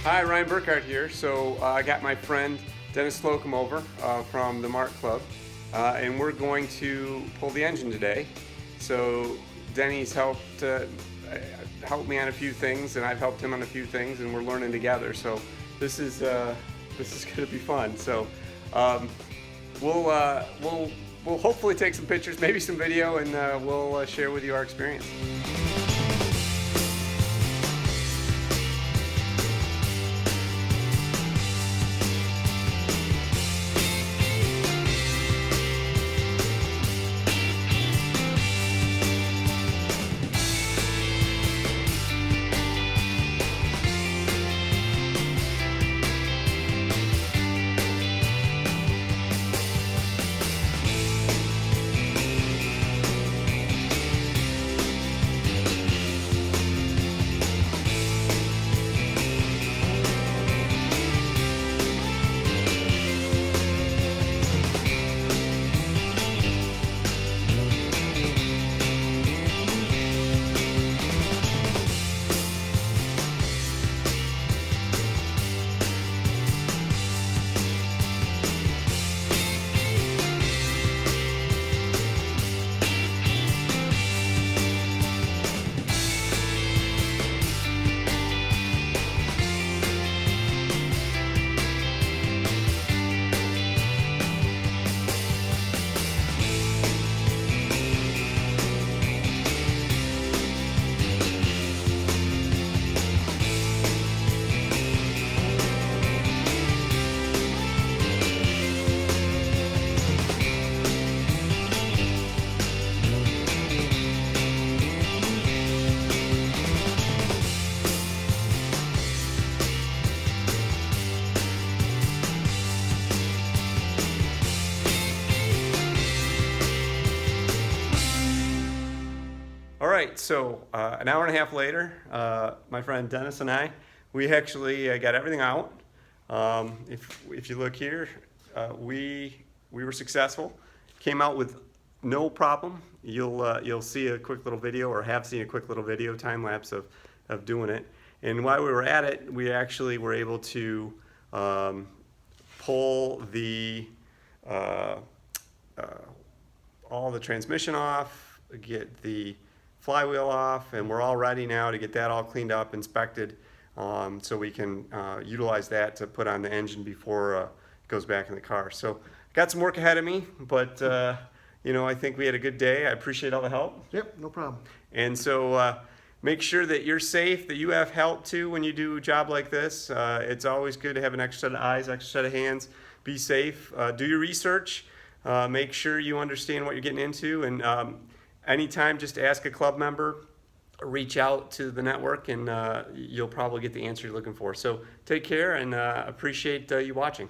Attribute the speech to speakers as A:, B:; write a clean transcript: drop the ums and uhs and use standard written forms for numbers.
A: Hi, Ryan Burkhardt here. So I got my friend Dennis Slocum over from the Mart Club, and we're going to pull the engine today. So Denny's helped me on a few things, and I've helped him on a few things, and we're learning together. So this is going to be fun. So we'll hopefully take some pictures, maybe some video, and we'll share with you our experience. All right, so an hour and a half later, my friend Dennis and I, we actually got everything out. If you look here, we were successful. Came out with no problem. You'll see a quick little video, or have seen a quick little video time lapse of doing it. And while we were at it, we actually were able to pull the all the transmission off, get the flywheel off, and we're all ready now to get that all cleaned up, inspected, so we can utilize that to put on the engine before it goes back in the car. So got some work ahead of me, but I think we had a good day. I appreciate all the help.
B: Yep, no problem.
A: And so make sure that you're safe, that you have help too when you do a job like this. It's always good to have an extra set of eyes, extra set of hands. Be safe. Do your research. Make sure you understand what you're getting into, and anytime, just ask a club member, reach out to the network, and you'll probably get the answer you're looking for. So take care, and appreciate you watching.